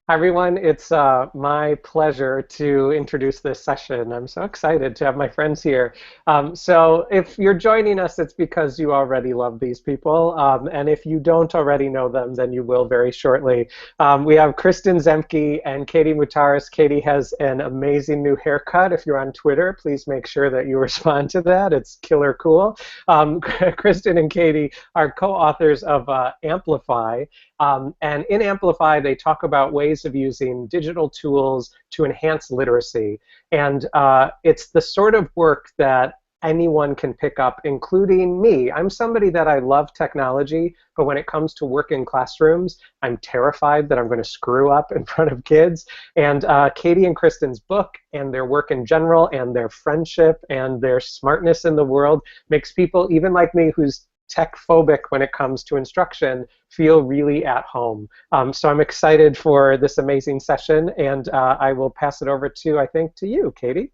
Hi, everyone. It's my pleasure to introduce this session. I'm so excited to have my friends here. So if you're joining us, it's because you already love these people. And if you don't already know them, then you will very shortly. We have Kristen Zemke and Katie Mutaris. Katie has an amazing new haircut. If you're on Twitter, please make sure that you respond to that. It's killer cool. Kristen and Katie are co-authors of Amplify. And in Amplify, they talk about ways of using digital tools to enhance literacy. And it's the sort of work that anyone can pick up, including me. I'm somebody that I love technology, but when it comes to work in classrooms, I'm terrified that I'm going to screw up in front of kids. And Katie and Kristen's book and their work in general and their friendship and their smartness in the world makes people, even like me, who's tech phobic when it comes to instruction, feel really at home. So I'm excited for this amazing session, and I will pass it over to, I think, to you, Katie.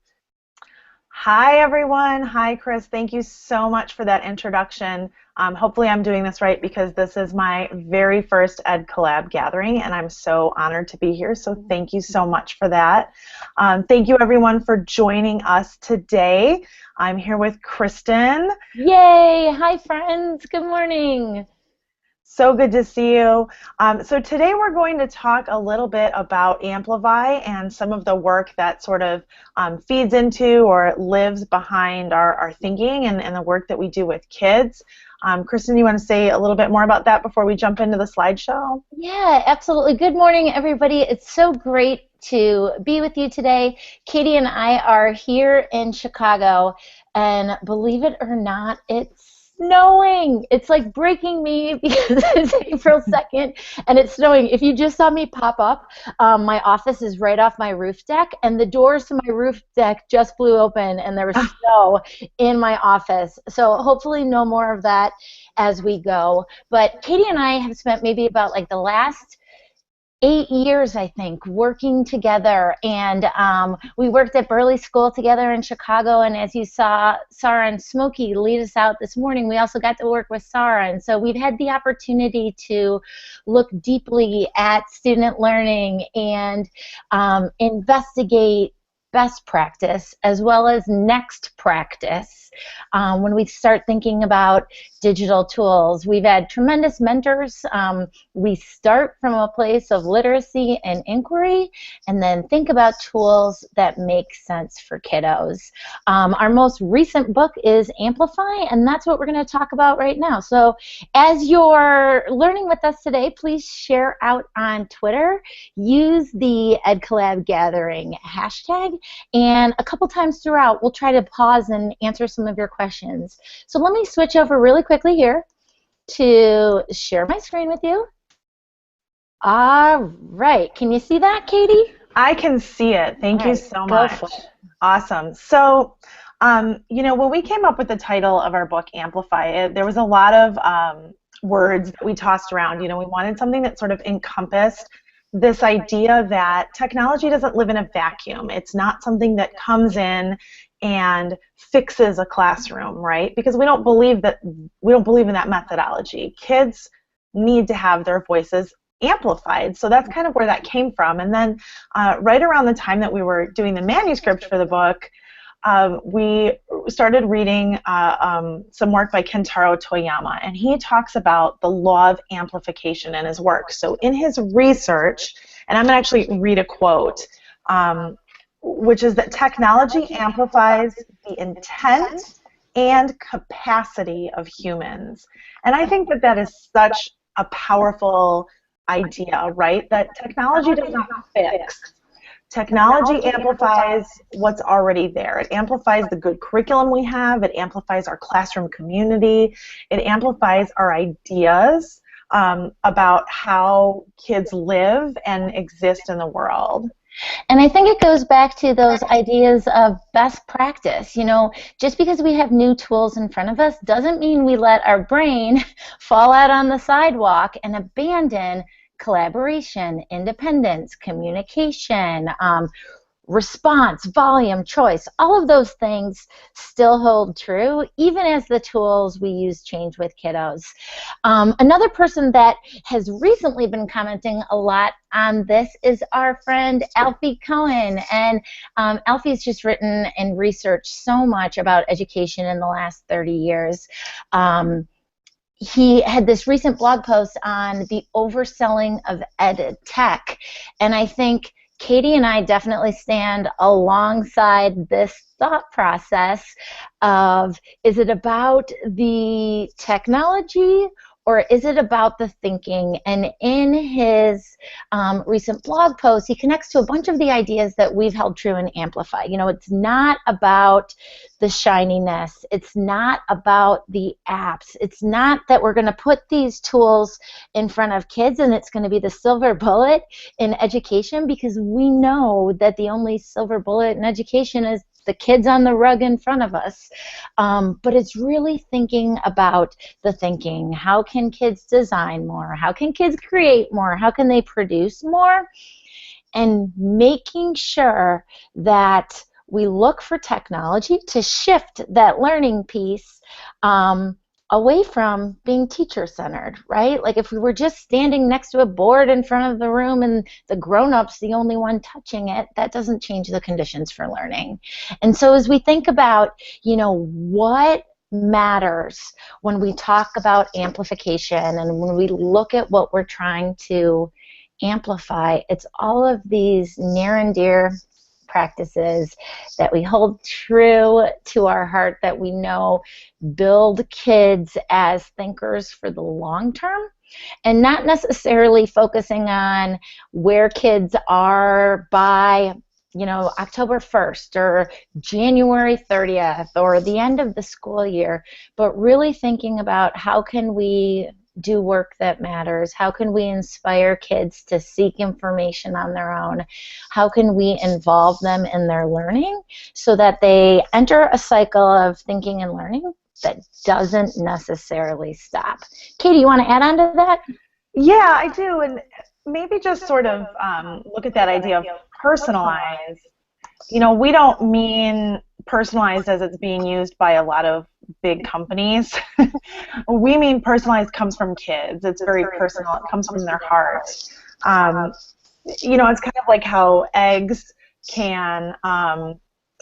Hi, everyone. Hi, Chris. Thank you so much for that introduction. Hopefully I'm doing this right because this is my very first Ed Collab gathering, and I'm so honored to be here, so thank you so much for that. Thank you, everyone, for joining us today. I'm here with Kristen. Yay! Hi, friends. Good morning. So good to see you. So today we're going to talk a little bit about Amplify and some of the work that sort of feeds into or lives behind our thinking and the work that we do with kids. Kristen, you want to say a little bit more about that before we jump into the slideshow? Yeah, absolutely. Good morning, everybody. It's so great to be with you today. Katie and I are here in Chicago, and believe it or not, it's snowing. It's like breaking me because it's April 2nd and it's snowing. If you just saw me pop up, my office is right off my roof deck, and the doors to my roof deck just blew open and there was snow in my office. So hopefully no more of that as we go. But Katie and I have spent maybe about like the last 8 years, I think, working together, and we worked at Burley School together in Chicago, and as you saw Sarah and Smokey lead us out this morning, we also got to work with Sarah, and so we've had the opportunity to look deeply at student learning and investigate best practice as well as next practice when we start thinking about digital tools. We've had tremendous mentors. We start from a place of literacy and inquiry and then think about tools that make sense for kiddos. Our most recent book is Amplify, and that's what we're going to talk about right now. So as you're learning with us today, please share out on Twitter. Use the EdCollab Gathering hashtag, and a couple times throughout we'll try to pause and answer some of your questions. So let me switch over really quickly here to share my screen with you. All right, can you see that, Katie? I can see it. Thank you so much. Awesome. So, you know, when we came up with the title of our book, Amplify, there was a lot of words that we tossed around. You know, we wanted something that sort of encompassed this idea that technology doesn't live in a vacuum. It's not something that comes in and fixes a classroom, right? Because we don't believe in that methodology. Kids need to have their voices amplified. So that's kind of where that came from. And then right around the time that we were doing the manuscript for the book, we started reading some work by Kentaro Toyama, and he talks about the law of amplification in his work. So in his research, and I'm going to actually read a quote, which is that technology amplifies the intent and capacity of humans. And I think that that is such a powerful idea, right? That technology does not fix. Technology amplifies what's already there. It amplifies the good curriculum we have. It amplifies our classroom community. It amplifies our ideas about how kids live and exist in the world. And I think it goes back to those ideas of best practice. You know, just because we have new tools in front of us doesn't mean we let our brain fall out on the sidewalk and abandon collaboration, independence, communication, response, volume, choice, all of those things still hold true, even as the tools we use change with kiddos. Another person that has recently been commenting a lot on this is our friend Alfie Cohen. And Alfie's just written and researched so much about education in the last 30 years. He had this recent blog post on the overselling of ed tech, and I think Katie and I definitely stand alongside this thought process of, is it about the technology or is it about the thinking? And in his recent blog post, he connects to a bunch of the ideas that we've held true in Amplify. You know, it's not about the shininess. It's not about the apps. It's not that we're going to put these tools in front of kids and it's going to be the silver bullet in education, because we know that the only silver bullet in education is the kids on the rug in front of us. But it's really thinking about the thinking. How can kids design more? How can kids create more? How can they produce more? And making sure that we look for technology to shift that learning piece away from being teacher-centered, right? Like if we were just standing next to a board in front of the room and the grown-up's the only one touching it, that doesn't change the conditions for learning. And so as we think about, you know, what matters when we talk about amplification and when we look at what we're trying to amplify, it's all of these near and dear practices that we hold true to our heart, that we know build kids as thinkers for the long term, and not necessarily focusing on where kids are by, you know, October 1st or January 30th or the end of the school year, but really thinking about how can we do work that matters? How can we inspire kids to seek information on their own? How can we involve them in their learning so that they enter a cycle of thinking and learning that doesn't necessarily stop? Katie, you want to add on to that? Yeah, I do, and maybe just sort of look at that idea of personalized. You know, we don't mean personalized as it's being used by a lot of big companies. We mean personalized comes from kids. It's very personal. It comes from their heart. You know, it's kind of like how eggs can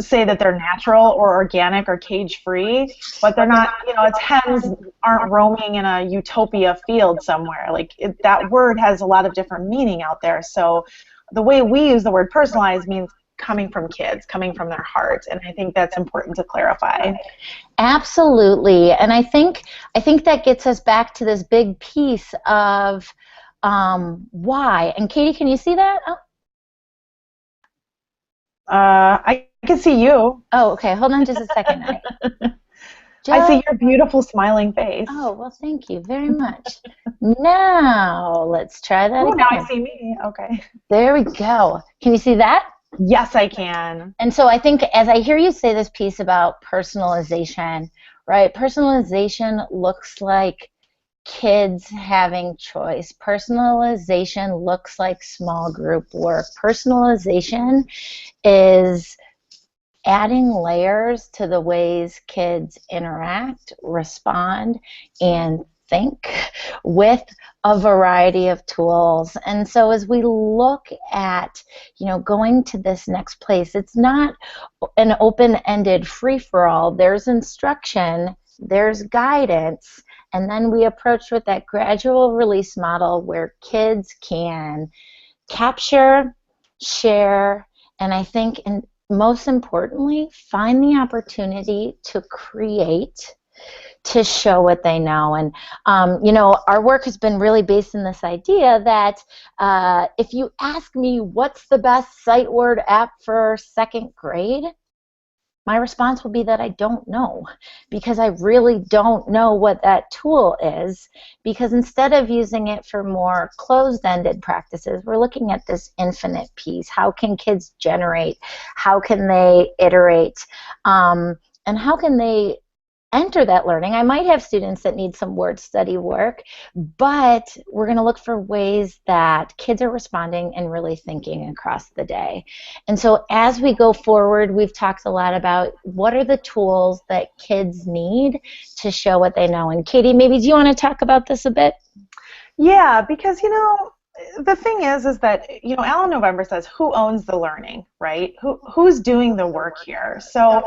say that they're natural or organic or cage-free, but they're not, you know, its hens aren't roaming in a utopia field somewhere. Like that word has a lot of different meaning out there. So the way we use the word personalized means coming from kids, coming from their heart, and I think that's important to clarify. Absolutely, and I think that gets us back to this big piece of why. And Katie, can you see that? Oh. I can see you. Oh, okay. Hold on just a second. I see your beautiful smiling face. Oh, well, thank you very much. Now, let's try that again. Now I see me. Okay. There we go. Can you see that? Yes, I can. And so I think as I hear you say this piece about personalization, right, personalization looks like kids having choice. Personalization looks like small group work. Personalization is adding layers to the ways kids interact, respond, and think with a variety of tools. And so as we look at, you know, going to this next place, it's not an open-ended free-for-all. There's instruction, there's guidance, and then we approach with that gradual release model where kids can capture, share, and I think, and most importantly, find the opportunity to create, to show what they know. And you know, our work has been really based in this idea that if you ask me what's the best sight word app for second grade, my response will be that I don't know, because I really don't know what that tool is, because instead of using it for more closed-ended practices, we're looking at this infinite piece. How can kids generate? How can they iterate? And how can they enter that learning. I might have students that need some word study work, but we're going to look for ways that kids are responding and really thinking across the day. And so as we go forward, we've talked a lot about what are the tools that kids need to show what they know. And Katie, maybe do you want to talk about this a bit? Yeah, because, the thing is that, Alan November says, who owns the learning, right? Who's doing the work here? So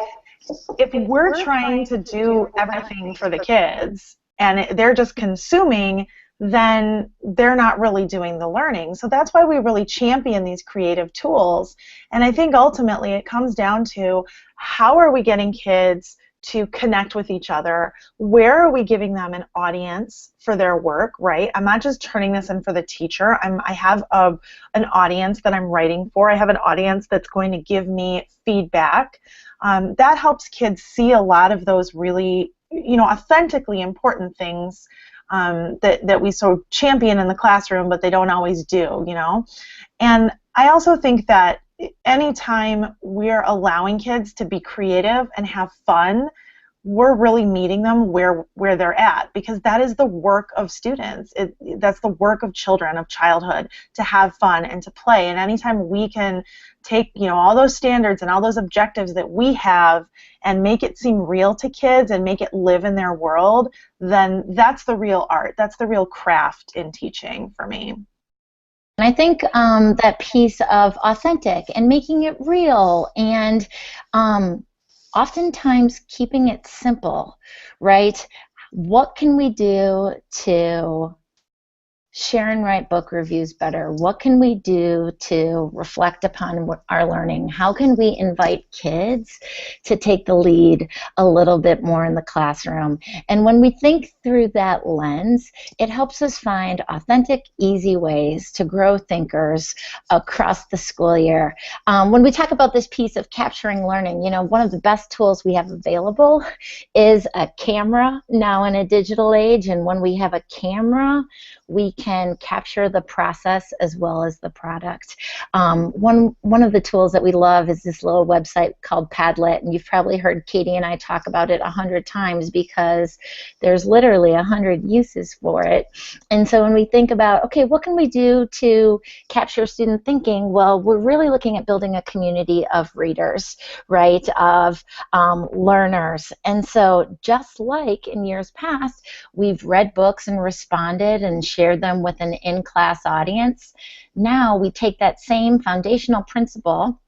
if we're trying to do everything for the kids and they're just consuming, then they're not really doing the learning. So that's why we really champion these creative tools. And I think ultimately it comes down to how are we getting kids to connect with each other? Where are we giving them an audience for their work, right? I'm not just turning this in for the teacher. I have an audience that I'm writing for. I have an audience that's going to give me feedback. That helps kids see a lot of those really, authentically important things that we so champion in the classroom, but they don't always do, And I also think that anytime we're allowing kids to be creative and have fun, we're really meeting them where they're at, because that is the work of students. That's the work of children, of childhood, to have fun and to play. And anytime we can take, all those standards and all those objectives that we have and make it seem real to kids and make it live in their world, then that's the real art. That's the real craft in teaching for me. And I think that piece of authentic and making it real and oftentimes keeping it simple, right? What can we do to share and write book reviews better? What can we do to reflect upon our learning? How can we invite kids to take the lead a little bit more in the classroom? And when we think through that lens, it helps us find authentic, easy ways to grow thinkers across the school year. When we talk about this piece of capturing learning, one of the best tools we have available is a camera now in a digital age. And when we have a camera, we can capture the process as well as the product. One of the tools that we love is this little website called Padlet, and you've probably heard Katie and I talk about it 100 times because there's literally 100 uses for it. And so when we think about, okay, what can we do to capture student thinking? Well, we're really looking at building a community of readers, right, of learners. And so just like in years past, we've read books and responded and shared them with an in-class audience. Now we take that same foundational principle,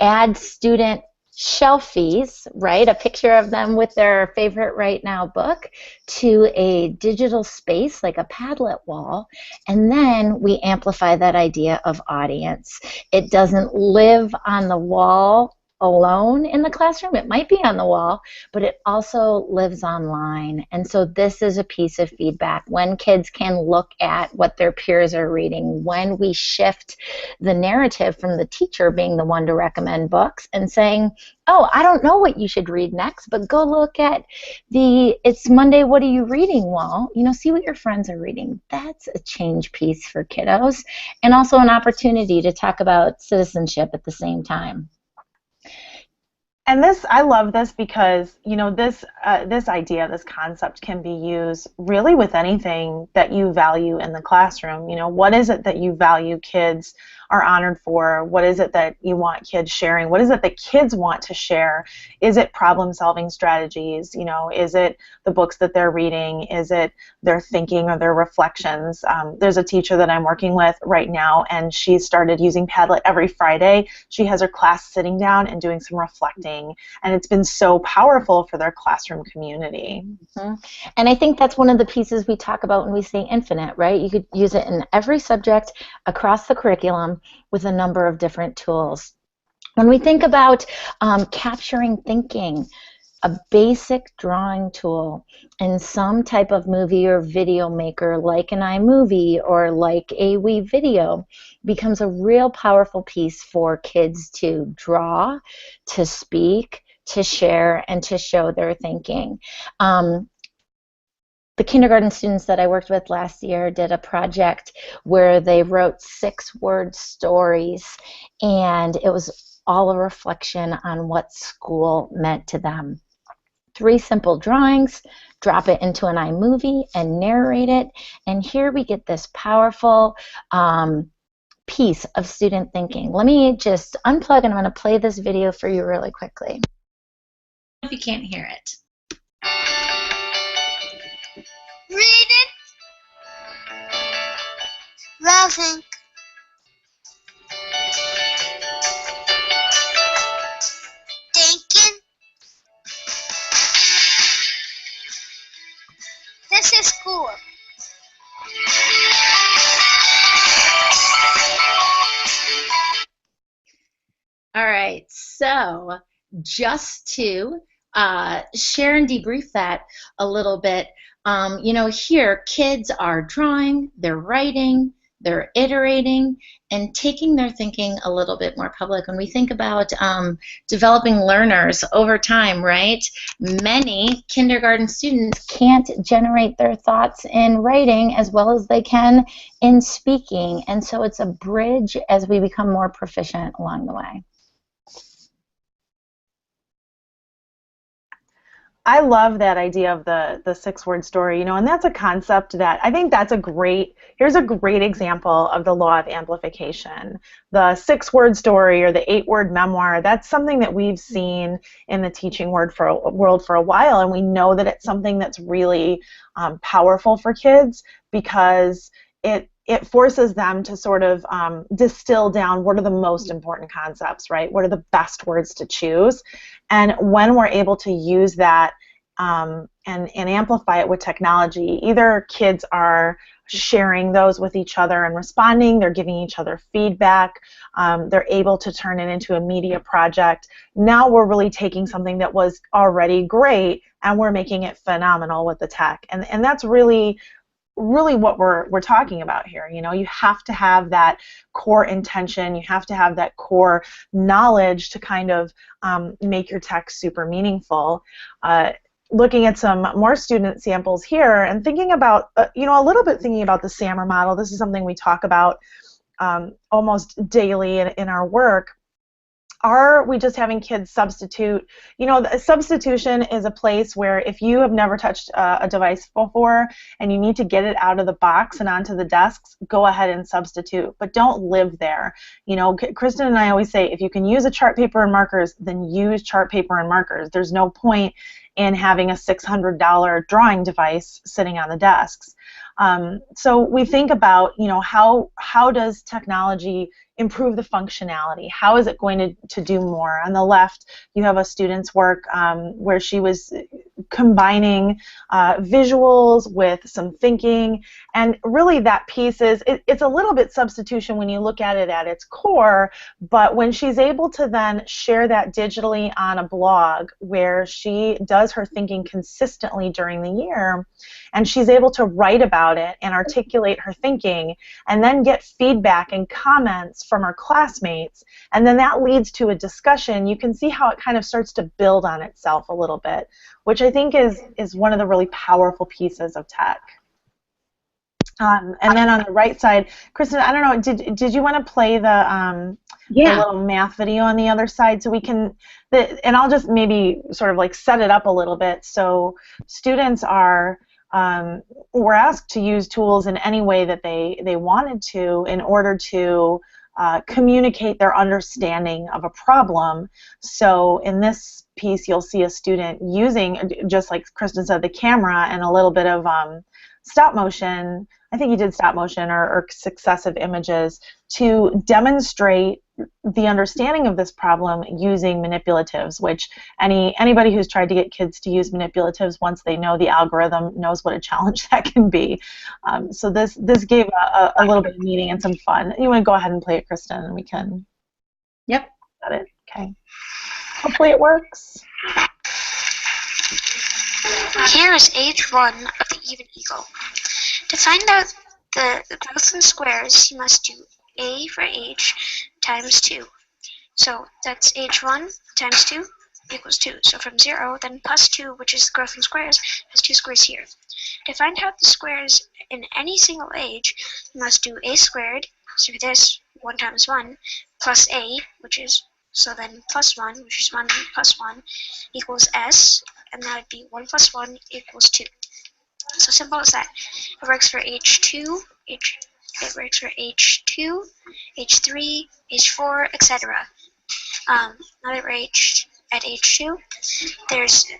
add student shelfies, right, a picture of them with their favorite right now book, to a digital space like a Padlet wall, and then we amplify that idea of audience. It doesn't live on the wall alone in the classroom. It might be on the wall, but it also lives online. And so this is a piece of feedback. When kids can look at what their peers are reading, when we shift the narrative from the teacher being the one to recommend books and saying, oh, I don't know what you should read next, but go look at It's Monday, what are you reading wall. See what your friends are reading. That's a change piece for kiddos, and also an opportunity to talk about citizenship at the same time. And I love this because, this idea, this concept can be used really with anything that you value in the classroom. What is it that you value kids are honored for? What is it that you want kids sharing? What is it that kids want to share? Is it problem-solving strategies? Is it the books that they're reading? Is it their thinking or their reflections? There's a teacher that I'm working with right now, and she started using Padlet every Friday. She has her class sitting down and doing some reflecting, and it's been so powerful for their classroom community. Mm-hmm. And I think that's one of the pieces we talk about when we say infinite, right? You could use it in every subject across the curriculum with a number of different tools. When we think about capturing thinking, a basic drawing tool in some type of movie or video maker like an iMovie or like a WeVideo becomes a real powerful piece for kids to draw, to speak, to share, and to show their thinking. The kindergarten students that I worked with last year did a project where they wrote 6-word stories, and it was all a reflection on what school meant to them. 3 simple drawings, drop it into an iMovie, and narrate it. And here we get this powerful piece of student thinking. Let me just unplug, and I'm going to play this video for you really quickly. If you can't hear it. Reading, laughing, thinking. This is cool. All right, so just to share and debrief that a little bit, you know, here kids are drawing, they're writing, they're iterating, and taking their thinking a little bit more public. When we think about developing learners over time, right, many kindergarten students can't generate their thoughts in writing as well as they can in speaking, and so it's a bridge as we become more proficient along the way. I love that idea of the 6-word story, you know, and that's a concept that I think that's here's a great example of the law of amplification. The 6-word story or the 8-word memoir, that's something that we've seen in the teaching world for a while, and we know that it's something that's really powerful for kids because it forces them to sort of distill down what are the most important concepts, right? What are the best words to choose? And when we're able to use that and amplify it with technology, either kids are sharing those with each other and responding, they're giving each other feedback, they're able to turn it into a media project. Now we're really taking something that was already great and we're making it phenomenal with the tech. And that's really what we're talking about here. You know, you have to have that core intention, you have to have that core knowledge to kind of make your text super meaningful. Looking at some more student samples here and thinking about, you know, a little bit thinking about the SAMR model. This is something we talk about almost daily in our work. Are we just having kids substitute? You know, substitution is a place where if you have never touched a device before and you need to get it out of the box and onto the desks, go ahead and substitute, but don't live there. You know, Kristen and I always say, if you can use a chart paper and markers, then use chart paper and markers. There's no point in having a $600 drawing device sitting on the desks. So we think about, you know, how does technology improve the functionality? How is it going to do more? On the left, you have a student's work where she was combining visuals with some thinking, and really that piece is, it's a little bit substitution when you look at it at its core, but when she's able to then share that digitally on a blog where she does her thinking consistently during the year, and she's able to write about it and articulate her thinking, and then get feedback and comments from her classmates, and then that leads to a discussion, you can see how it kind of starts to build on itself a little bit, which I think is one of the really powerful pieces of tech. And then on the right side, Kristen, I don't know, did you want to play the little math video on the other side so we can, and I'll just maybe sort of like set it up a little bit. So students were asked to use tools in any way that they wanted to in order to communicate their understanding of a problem. So in this piece, you'll see a student using, just like Kristen said, the camera and a little bit of stop motion. I think he did stop motion or successive images to demonstrate the understanding of this problem using manipulatives, which anybody who's tried to get kids to use manipulatives, once they know the algorithm, knows what a challenge that can be. So this gave a little bit of meaning and some fun. You want to go ahead and play it, Kristen, and we can. Yep. Got it. Okay. Hopefully it works. Here is age 1 of the even eagle. To find out the growth in squares, you must do A for age times 2. So that's age 1 times 2 equals 2. So from 0, then plus 2, which is the growth in squares, has 2 squares here. To find out the squares in any single age, you must do A squared, so this 1 times 1, plus A, which is So then plus 1, which is 1 plus 1, equals S, and that would be 1 plus 1 equals 2. So simple as that. It works for H2, it works for H2, H3, H4, etc. Now that we're at H2, there's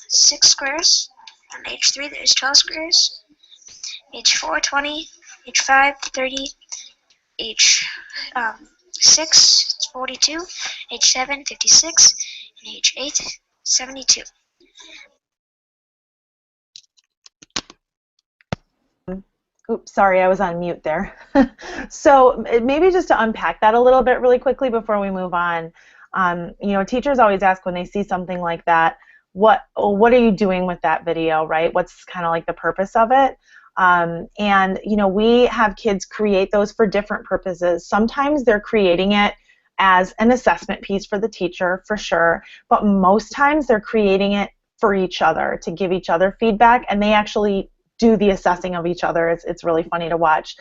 6 squares. On H3, there's 12 squares. H4, 20. H5, 30. H6, 42. H7, 56. And H8, 72. Oops, sorry, I was on mute there. So maybe just to unpack that a little bit really quickly before we move on. You know, teachers always ask when they see something like that, what are you doing with that video, right? What's kind of like the purpose of it? And, you know, we have kids create those for different purposes. Sometimes they're creating it as an assessment piece for the teacher, for sure, but most times they're creating it for each other, to give each other feedback, and they actually do the assessing of each other. It's really funny to watch.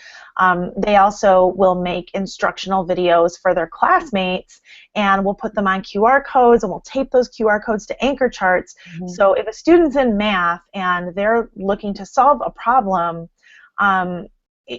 They also will make instructional videos for their classmates, and we'll put them on QR codes, and we'll tape those QR codes to anchor charts. Mm-hmm. So if a student's in math and they're looking to solve a problem,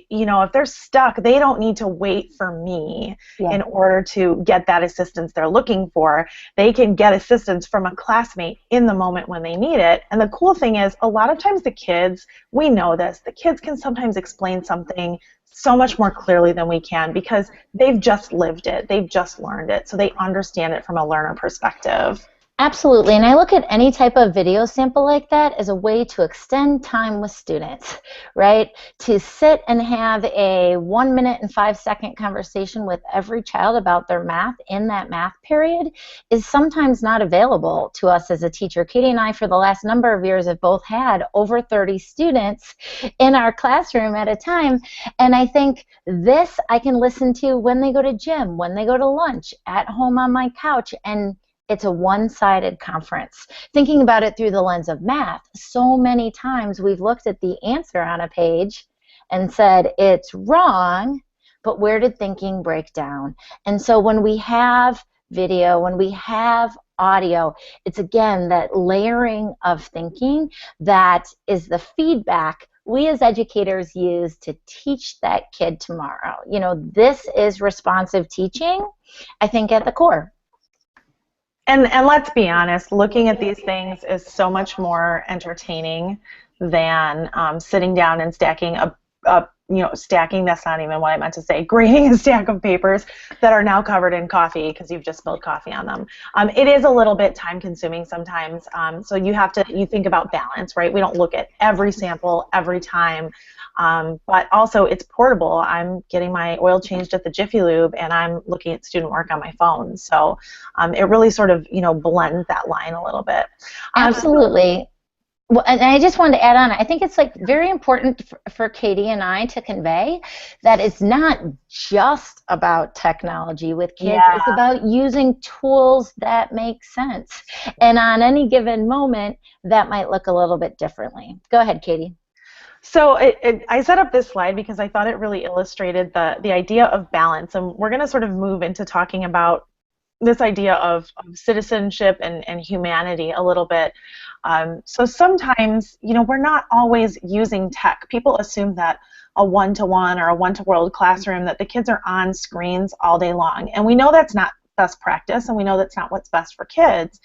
you know, if they're stuck, they don't need to wait for me in order to get that assistance they're looking for. They can get assistance from a classmate in the moment when they need it. And the cool thing is, a lot of times the kids, we know this, the kids can sometimes explain something so much more clearly than we can because they've just lived it, they've just learned it, so they understand it from a learner perspective. Absolutely, and I look at any type of video sample like that as a way to extend time with students, right? To sit and have a 1 minute and 5 second conversation with every child about their math in that math period is sometimes not available to us as a teacher. Katie and I, for the last number of years, have both had over 30 students in our classroom at a time, and I think this I can listen to when they go to gym, when they go to lunch, at home on my couch, and it's a one-sided conference. Thinking about it through the lens of math, so many times we've looked at the answer on a page and said, it's wrong, but where did thinking break down? And so when we have video, when we have audio, it's again that layering of thinking that is the feedback we as educators use to teach that kid tomorrow. You know, this is responsive teaching, I think, at the core. And let's be honest, looking at these things is so much more entertaining than sitting down and stacking stacking, that's not even what I meant to say, grading a stack of papers that are now covered in coffee because you've just spilled coffee on them. It is a little bit time consuming sometimes, so you think about balance, right? We don't look at every sample every time. But also it's portable. I'm getting my oil changed at the Jiffy Lube and I'm looking at student work on my phone. So it really sort of, you know, blends that line a little bit. Absolutely. Well, and I just wanted to add on, I think it's like very important for Katie and I to convey that it's not just about technology with kids. Yeah. It's about using tools that make sense. And on any given moment, that might look a little bit differently. Go ahead, Katie. So I set up this slide because I thought it really illustrated the idea of balance, and we're going to sort of move into talking about this idea of citizenship and humanity a little bit. So sometimes, you know, we're not always using tech. People assume that a one-to-one or a one-to-world classroom, that the kids are on screens all day long, and we know that's not best practice, and we know that's not what's best for kids.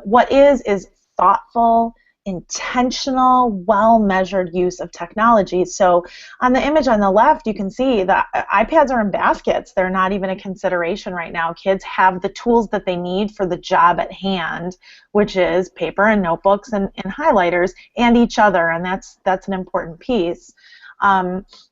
What is thoughtful, intentional, well-measured use of technology. So on the image on the left, you can see that iPads are in baskets. They're not even a consideration right now. Kids have the tools that they need for the job at hand, which is paper and notebooks and highlighters, and each other, and that's an important piece.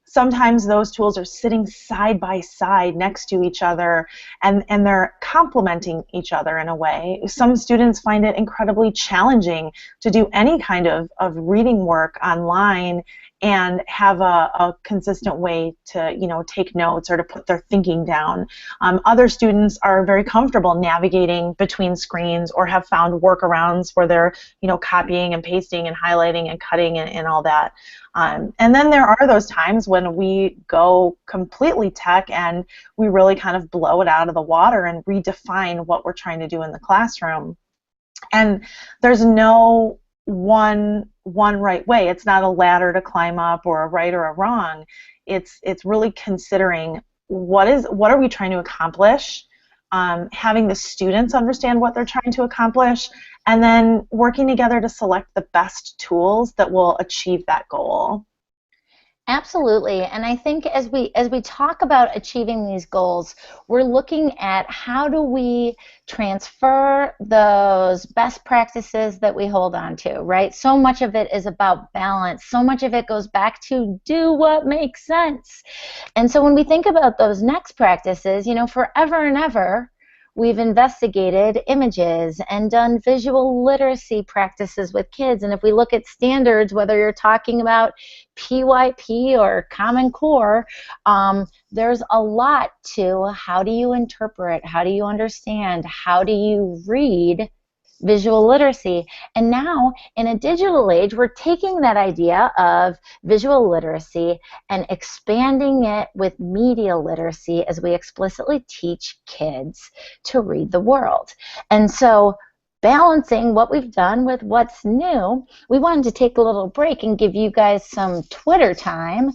Sometimes those tools are sitting side by side next to each other, and they're complementing each other in a way. Some students find it incredibly challenging to do any kind of reading work online and have a consistent way to, you know, take notes or to put their thinking down. Other students are very comfortable navigating between screens or have found workarounds where they're, you know, copying and pasting and highlighting and cutting and all that. And then there are those times when we go completely tech and we really kind of blow it out of the water and redefine what we're trying to do in the classroom. And there's no one right way. It's not a ladder to climb up or a right or a wrong. It's really considering what are we trying to accomplish, having the students understand what they're trying to accomplish, and then working together to select the best tools that will achieve that goal. Absolutely, and I think as we talk about achieving these goals, we're looking at how do we transfer those best practices that we hold on to, right? So much of it is about balance. So much of it goes back to do what makes sense. And so when we think about those next practices, you know, forever and ever, we've investigated images and done visual literacy practices with kids. And if we look at standards, whether you're talking about PYP or Common Core, there's a lot to how do you interpret, how do you understand, how do you read visual literacy. And now, in a digital age, we're taking that idea of visual literacy and expanding it with media literacy as we explicitly teach kids to read the world. And so, balancing what we've done with what's new, we wanted to take a little break and give you guys some Twitter time.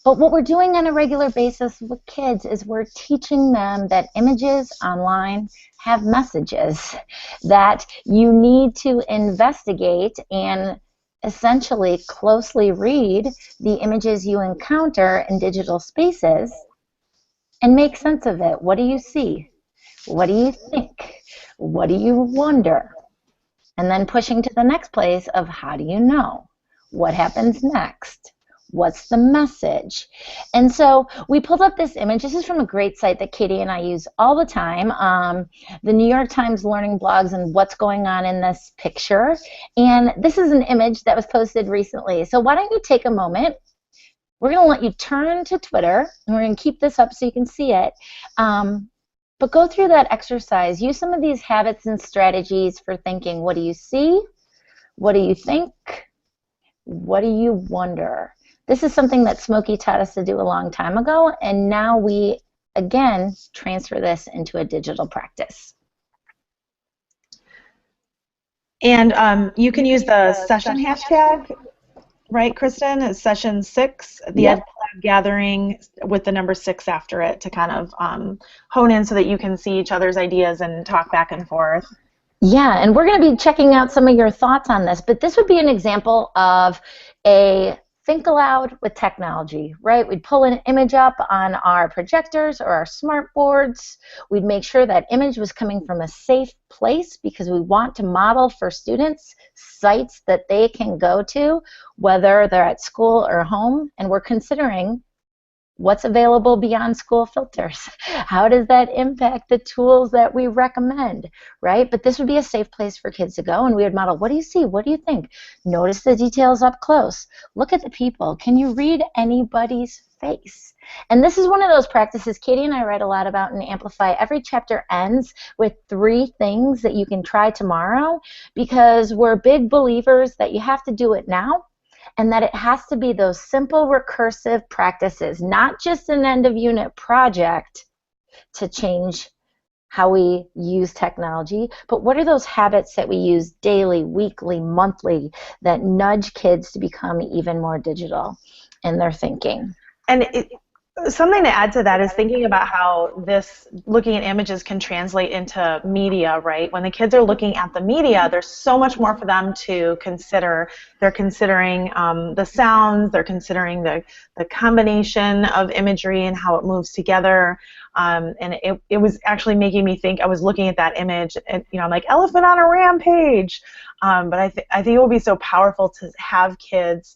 But what we're doing on a regular basis with kids is we're teaching them that images online have messages, that you need to investigate and essentially closely read the images you encounter in digital spaces and make sense of it. What do you see? What do you think? What do you wonder? And then pushing to the next place of how do you know? What happens next? What's the message? And so we pulled up this image. This is from a great site that Katie and I use all the time, the New York Times Learning Blogs and what's going on in this picture. And this is an image that was posted recently. So why don't you take a moment? We're going to let you turn to Twitter, and we're going to keep this up so you can see it. But go through that exercise. Use some of these habits and strategies for thinking. What do you see? What do you think? What do you wonder? This is something that Smokey taught us to do a long time ago, and now we, again, transfer this into a digital practice. And you can use the session hashtag, right, Kristen? It's session 6, the Ed Collab gathering with the number 6 after it to kind of hone in so that you can see each other's ideas and talk back and forth. Yeah, and we're going to be checking out some of your thoughts on this, but this would be an example of a think aloud with technology, right? We'd pull an image up on our projectors or our smart boards. We'd make sure that image was coming from a safe place because we want to model for students sites that they can go to, whether they're at school or home, and we're considering what's available beyond school filters. How does that impact the tools that we recommend, right? But this would be a safe place for kids to go, and we would model, what do you see? What do you think? Notice the details up close. Look at the people. Can you read anybody's face? And this is one of those practices Katie and I write a lot about in Amplify. Every chapter ends with 3 things that you can try tomorrow because we're big believers that you have to do it now, and that it has to be those simple recursive practices, not just an end-of-unit project to change how we use technology, but what are those habits that we use daily, weekly, monthly that nudge kids to become even more digital in their thinking? And something to add to that is thinking about how this looking at images can translate into media, right? When the kids are looking at the media, there's so much more for them to consider. They're considering the sounds, they're considering the combination of imagery and how it moves together. And it was actually making me think, I was looking at that image, and I'm like, elephant on a rampage. But I think it would be so powerful to have kids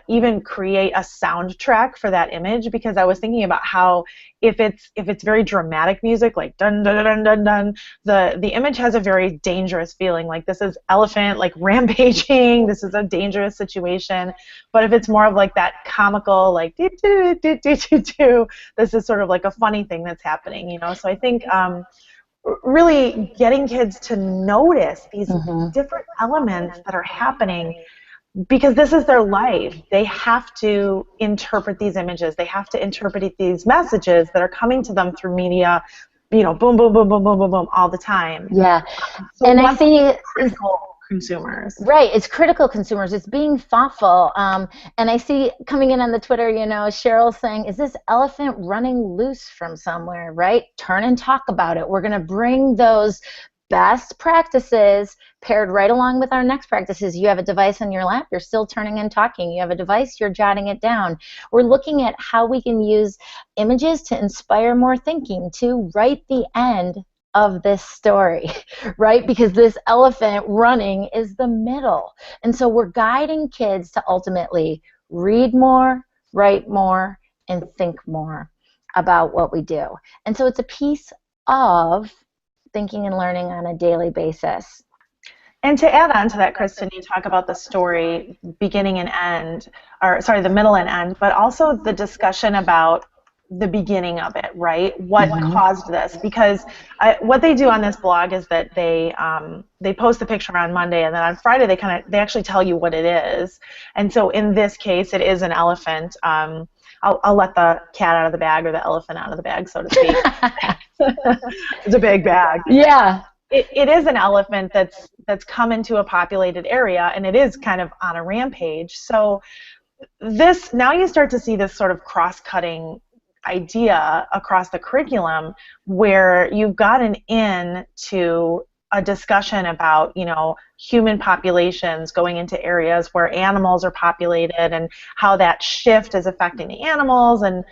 even create a soundtrack for that image, because I was thinking about how if it's very dramatic music, like dun dun dun dun dun, the image has a very dangerous feeling, like this is elephant like rampaging, this is a dangerous situation. But if it's more of like that comical, like do do do do do do, this is sort of like a funny thing that's happening, you know. So I think really getting kids to notice these different elements that are happening, because this is their life. They have to interpret these images. They have to interpret these messages that are coming to them through media, you know, boom, boom, boom, boom, boom, boom, boom, all the time. Yeah. So and I see consumers. Right, it's critical consumers. It's being thoughtful. And I see coming in on the Twitter, you know, Cheryl saying, is this elephant running loose from somewhere, right? Turn and talk about it. We're going to bring those best practices paired right along with our next practices. You have a device on your lap, you're still turning and talking. You have a device, you're jotting it down. We're looking at how we can use images to inspire more thinking, to write the end of this story, right? Because this elephant running is the middle. And so we're guiding kids to ultimately read more, write more, and think more about what we do. And so it's a piece of thinking and learning on a daily basis. And to add on to that, Kristen, you talk about the story beginning and end, or sorry, the middle and end, but also the discussion about the beginning of it, right? What caused this? Because what they do on this blog is that they post the picture on Monday, and then on Friday they actually tell you what it is. And so in this case, it is an elephant. I'll let the cat out of the bag, or the elephant out of the bag, so to speak. It's a big bag. Yeah. It is an elephant that's come into a populated area, and it is kind of on a rampage. So now you start to see this sort of cross-cutting idea across the curriculum, where you've gotten into a discussion about, you know, human populations going into areas where animals are populated, and how that shift is affecting the animals, and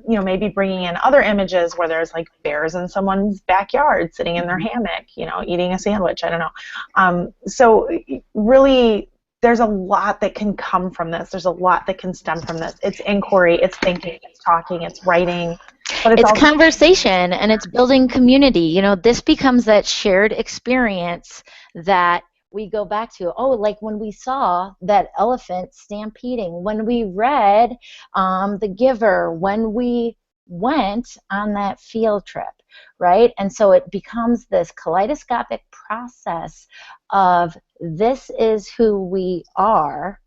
you know, maybe bringing in other images where there's like bears in someone's backyard sitting in their hammock, you know, eating a sandwich. I don't know. So really, there's a lot that can come from this. There's a lot that can stem from this. It's inquiry, it's thinking, it's talking, it's writing. But it's conversation, and it's building community. You know, this becomes that shared experience that we go back to. Oh, like when we saw that elephant stampeding, when we read The Giver, when we went on that field trip, right? And so it becomes this kaleidoscopic process of this is who we are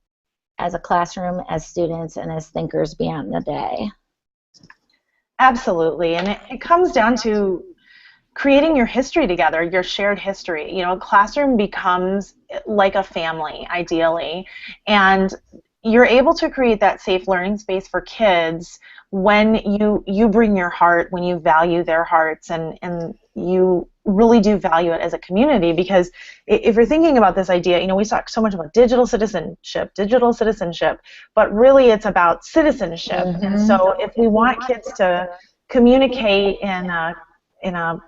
as a classroom, as students, and as thinkers beyond the day. Absolutely, and it comes down to creating your history together, your shared history. You know, a classroom becomes like a family, ideally, and you're able to create that safe learning space for kids when you bring your heart, when you value their hearts, and you really do value it as a community. Because if you're thinking about this idea, you know, we talk so much about digital citizenship, but really it's about citizenship. And so if we want kids to communicate in a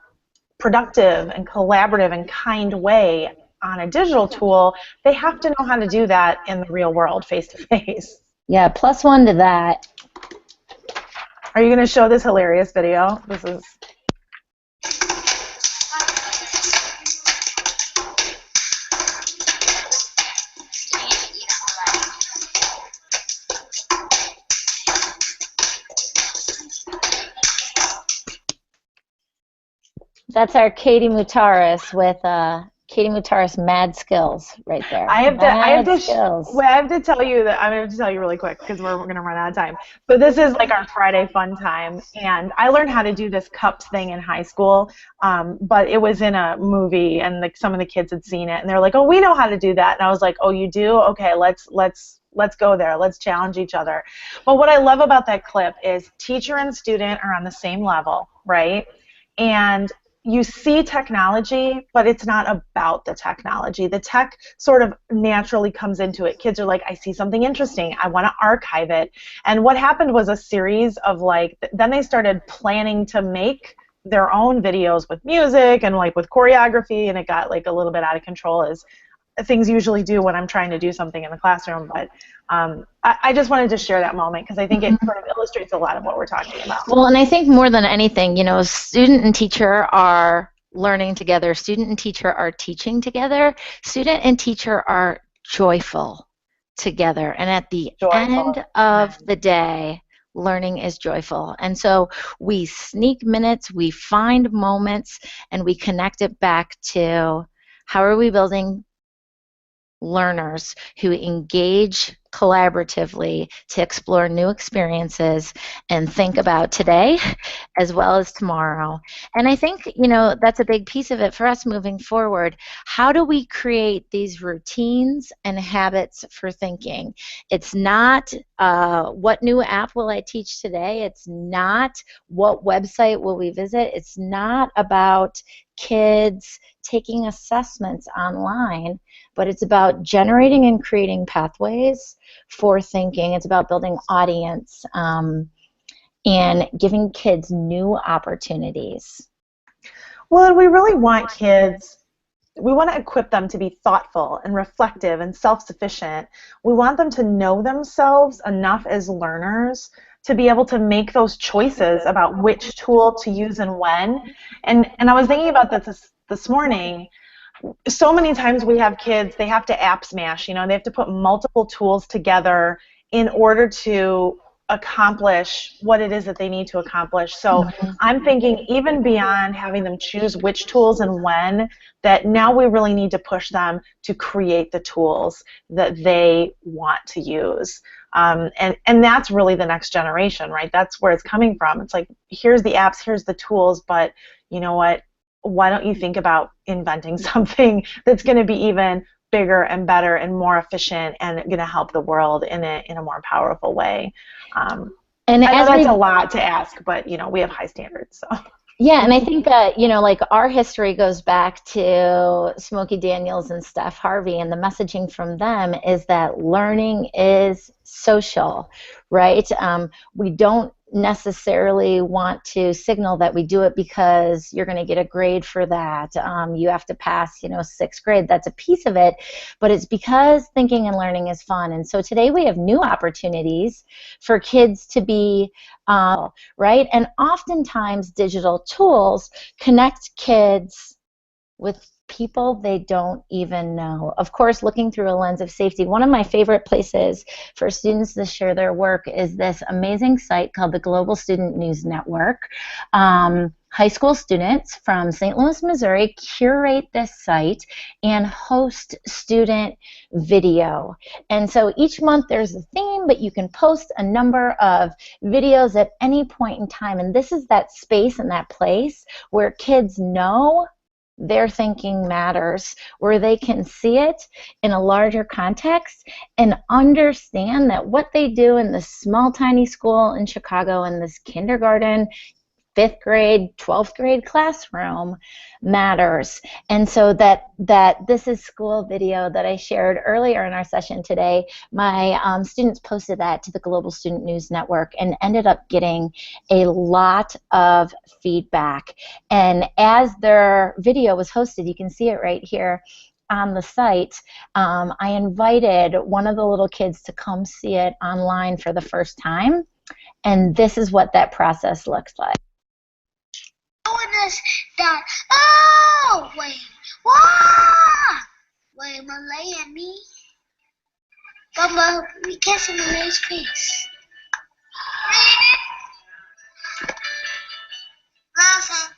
productive and collaborative and kind way on a digital tool, they have to know how to do that in the real world, face to face. Yeah, +1 to that. Are you going to show this hilarious video? This is... That's our Katie Mutaris with Katie Mutaris mad skills right there. I have to tell you that I'm going to tell you really quick because we're going to run out of time. So this is like our Friday fun time, and I learned how to do this cups thing in high school, but it was in a movie, and like some of the kids had seen it, and they're like, "Oh, we know how to do that," and I was like, "Oh, you do? Okay, let's go there. Let's challenge each other." But what I love about that clip is teacher and student are on the same level, right? And you see technology, but it's not about the technology. The tech sort of naturally comes into it. Kids are like, I see something interesting. I want to archive it. And what happened was a series of like, then they started planning to make their own videos with music and like with choreography, and it got like a little bit out of control as things usually do when I'm trying to do something in the classroom. But I just wanted to share that moment because I think it sort of illustrates a lot of what we're talking about. Well, and I think more than anything, student and teacher are learning together. Student and teacher are teaching together. Student and teacher are joyful together. And at the end of the day, learning is joyful. And so we sneak minutes, we find moments, and we connect it back to how are we building learners who engage collaboratively to explore new experiences and think about today as well as tomorrow. And I think, that's a big piece of it for us moving forward. How do we create these routines and habits for thinking? It's not what new app will I teach today. It's not what website will we visit. It's not about kids taking assessments online, but it's about generating and creating pathways for thinking. It's about building audience and giving kids new opportunities. Well, we really want kids, we want to equip them to be thoughtful and reflective and self-sufficient. We want them to know themselves enough as learners to be able to make those choices about which tool to use and when. And I was thinking about this morning. So many times we have kids, they have to app smash, they have to put multiple tools together in order to accomplish what it is that they need to accomplish. So I'm thinking even beyond having them choose which tools and when, that now we really need to push them to create the tools that they want to use. And that's really the next generation, right? That's where it's coming from. It's like, here's the apps, here's the tools, but you know what? Why don't you think about inventing something that's going to be even bigger and better and more efficient and going to help the world in a more powerful way? And I know that's a lot to ask, but we have high standards. So. Yeah, and I think that, like our history goes back to Smokey Daniels and Steph Harvey, and the messaging from them is that learning is social, right? We don't necessarily want to signal that we do it because you're going to get a grade for that. You have to pass, 6th grade. That's a piece of it, but it's because thinking and learning is fun. And so today we have new opportunities for kids to be right? And oftentimes digital tools connect kids with people they don't even know. Of course, looking through a lens of safety. One of my favorite places for students to share their work is this amazing site called the Global Student News Network. High school students from St. Louis, Missouri curate this site and host student video. And so each month there's a theme, but you can post a number of videos at any point in time. And this is that space and that place where kids know their thinking matters, where they can see it in a larger context and understand that what they do in this small, tiny school in Chicago in this kindergarten, 5th grade, 12th grade classroom matters. And so that this is school video that I shared earlier in our session today, my students posted that to the Global Student News Network and ended up getting a lot of feedback. And as their video was hosted, you can see it right here on the site, I invited one of the little kids to come see it online for the first time. And this is what that process looks like. Us that oh wait Malay and me, but we can't see Malay's face. Read it. Laughing.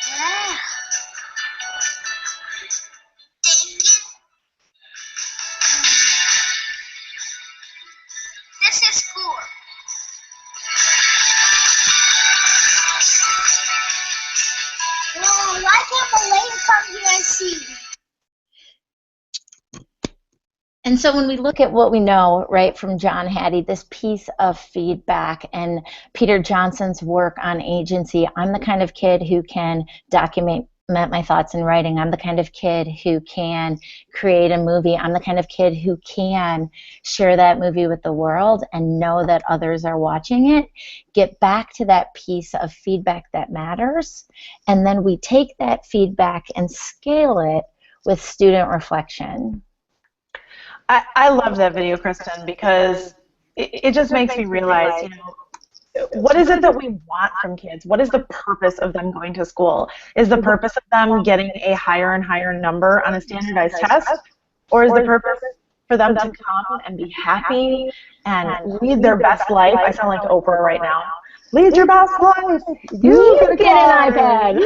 Yeah. Thinking. This is school. Why can't Malay come here and see? And so when we look at what we know, right, from John Hattie, this piece of feedback and Peter Johnson's work on agency, I'm the kind of kid who can document my thoughts in writing. I'm the kind of kid who can create a movie. I'm the kind of kid who can share that movie with the world and know that others are watching it. Get back to that piece of feedback that matters. And then we take that feedback and scale it with student reflection? I love that video, Kristen, because it just makes me realize, you know, what is it that we want from kids? What is the purpose of them going to school? Is the purpose of them getting a higher and higher number on a standardized test? Or is the purpose for them to come and be happy and lead their best life? I sound like Oprah right now. Lead your best life. You get an iPad.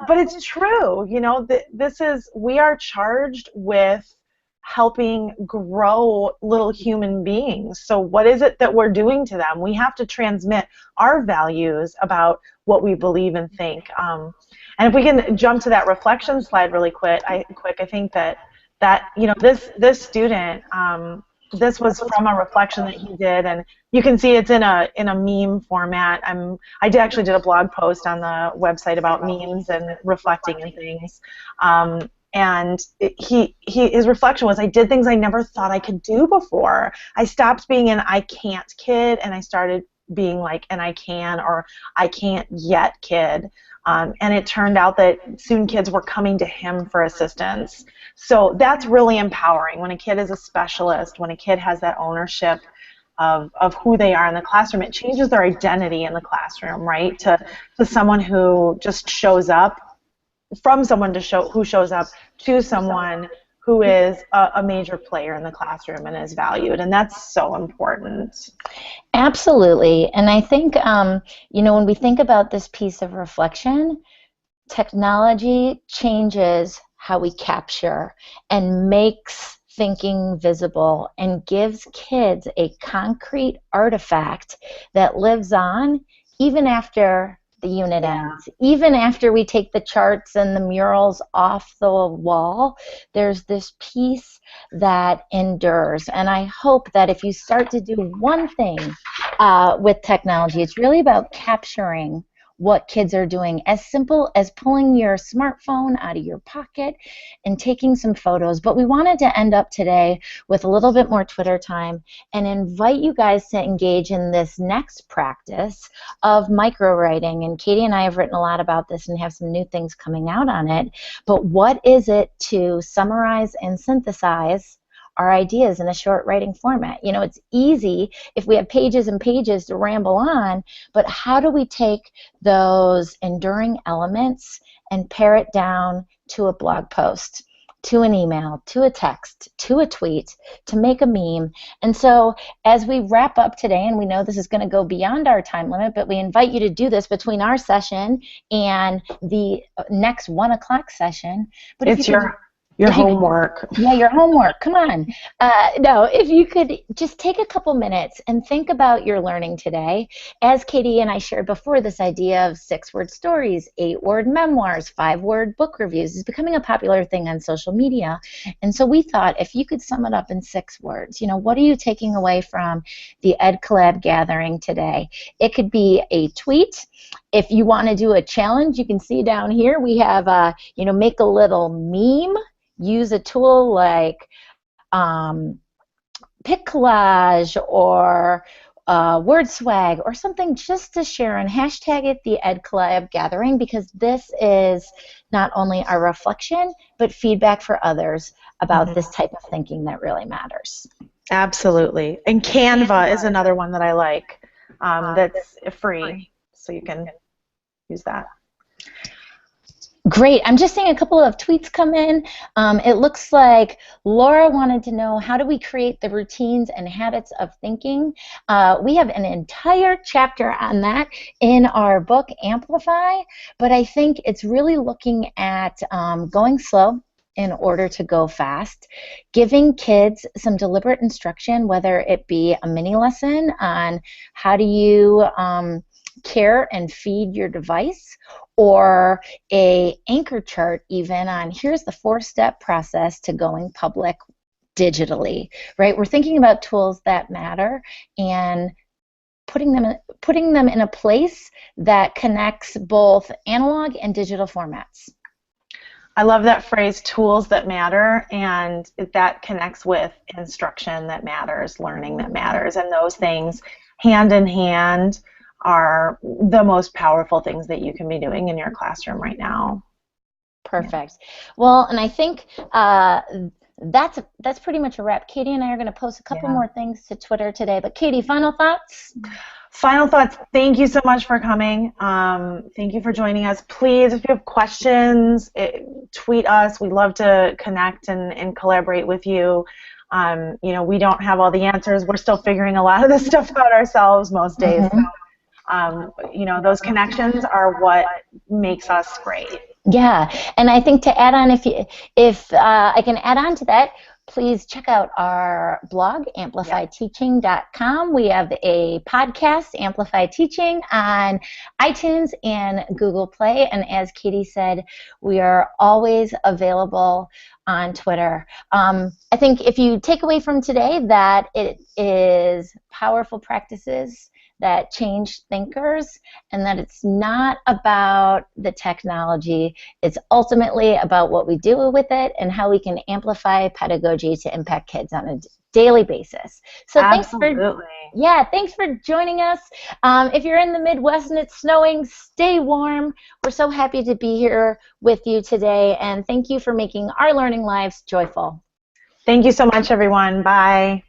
But it's true. You know, we are charged with helping grow little human beings. So what is it that we're doing to them? We have to transmit our values about what we believe and think. And if we can jump to that reflection slide really quick, I think that you know, this student, this was from a reflection that he did, and you can see it's in a meme format. I actually did a blog post on the website about memes and reflecting and things. And his reflection was, I did things I never thought I could do before. I stopped being an I can't kid, and I started being like an I can or I can't yet kid. And it turned out that soon kids were coming to him for assistance. So that's really empowering when a kid is a specialist, when a kid has that ownership of who they are in the classroom. It changes their identity in the classroom, right? To someone who just shows up, from someone who shows up to someone who is a major player in the classroom and is valued, and that's so important. Absolutely, and I think, you know, when we think about this piece of reflection, technology changes how we capture and makes thinking visible and gives kids a concrete artifact that lives on even after the unit ends. Even after we take the charts and the murals off the wall, there's this piece that endures. And I hope that if you start to do one thing with technology, it's really about capturing what kids are doing, as simple as pulling your smartphone out of your pocket and taking some photos. But we wanted to end up today with a little bit more Twitter time and invite you guys to engage in this next practice of micro-writing. And Katie and I have written a lot about this and have some new things coming out on it. But what is it to summarize and synthesize our ideas in a short writing format? You know, it's easy if we have pages and pages to ramble on, but how do we take those enduring elements and pare it down to a blog post, to an email, to a text, to a tweet, to make a meme? And so as we wrap up today, and we know this is going to go beyond our time limit, but we invite you to do this between our session and the next 1 o'clock session. But it's your homework. Yeah, your homework. Come on. No, if you could just take a couple minutes and think about your learning today. As Katie and I shared before, this idea of 6-word stories, 8-word memoirs, 5-word book reviews is becoming a popular thing on social media. And so we thought, if you could sum it up in 6 words, you know, what are you taking away from the Ed Collab gathering today? It could be a tweet. If you want to do a challenge, you can see down here we have, you know, make a little meme. Use a tool like Pic Collage or Word Swag or something just to share, and hashtag it the Ed Collab Gathering, because this is not only our reflection but feedback for others about this type of thinking that really matters. Absolutely. And Canva is another one that I like, that's free, so you can use that. Great. I'm just seeing a couple of tweets come in. It looks like Laura wanted to know, how do we create the routines and habits of thinking? We have an entire chapter on that in our book, Amplify, but I think it's really looking at going slow in order to go fast, giving kids some deliberate instruction, whether it be a mini lesson on how do you care and feed your device, or a anchor chart even on here's the 4-step process to going public digitally, right? We're thinking about tools that matter and putting them in a place that connects both analog and digital formats. I love that phrase, tools that matter, and that connects with instruction that matters, learning that matters, and those things hand in hand are the most powerful things that you can be doing in your classroom right now. Perfect. Well, and I think that's pretty much a wrap. Katie and I are going to post a couple more things to Twitter today. But Katie, final thoughts? Final thoughts. Thank you so much for coming. Thank you for joining us. Please, if you have questions, tweet us. We'd love to connect and collaborate with you. You know, we don't have all the answers. We're still figuring a lot of this stuff out ourselves most days. So, you know, those connections are what makes us great. Yeah, and I think to add on, if I can add on to that, please check out our blog, amplifyteaching.com. We have a podcast, Amplify Teaching, on iTunes and Google Play. And as Katie said, we are always available on Twitter. I think if you take away from today that it is powerful practices that change thinkers, and that it's not about the technology. It's ultimately about what we do with it and how we can amplify pedagogy to impact kids on a daily basis. So Absolutely. Thanks for joining us. If you're in the Midwest and it's snowing, stay warm. We're so happy to be here with you today, and thank you for making our learning lives joyful. Thank you so much, everyone. Bye.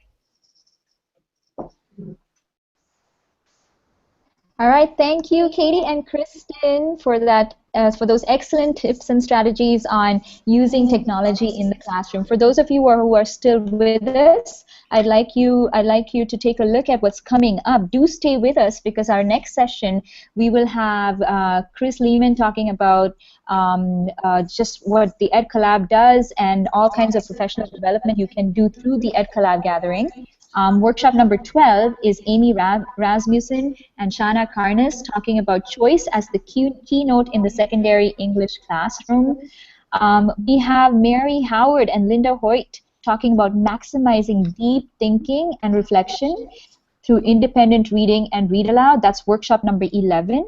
All right, thank you, Katie and Kristen, for that, for those excellent tips and strategies on using technology in the classroom. For those of you who are still with us, I'd like you to take a look at what's coming up. Do stay with us, because our next session we will have Chris Lehman talking about just what the Ed Collab does and all kinds of professional development you can do through the Ed Collab gathering. Workshop number 12 is Amy Rasmussen and Shana Karnas talking about choice as the keynote in the secondary English classroom. We have Mary Howard and Linda Hoyt talking about maximizing deep thinking and reflection through independent reading and read aloud. That's workshop number 11.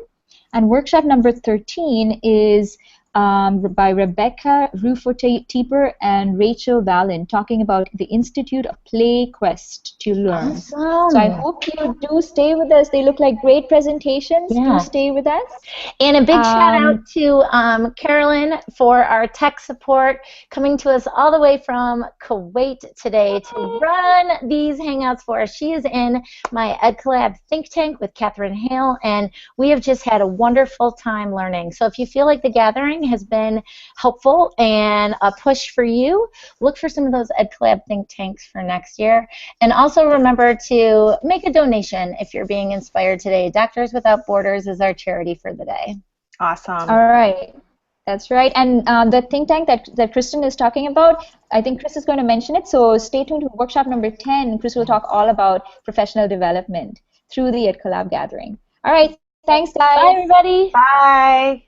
And workshop number 13 is by Rebecca Rufo-Teeper and Rachel Vallon, talking about the Institute of Play Quest to Learn. Awesome. So I hope you do stay with us. They look like great presentations. Do stay with us. And a big shout out to Carolyn for our tech support, coming to us all the way from Kuwait today to run these Hangouts for us. She is in my Ed Collab think tank with Catherine Hale, and we have just had a wonderful time learning. So if you feel like the gathering has been helpful and a push for you, look for some of those Ed Collab think tanks for next year. And also remember to make a donation if you're being inspired today. Doctors Without Borders is our charity for the day. Awesome. All right. That's right. And the think tank that Kristen is talking about, I think Chris is going to mention it, so stay tuned to workshop number 10. Chris will talk all about professional development through the Ed Collab gathering. All right. Thanks, guys. Bye, everybody. Bye.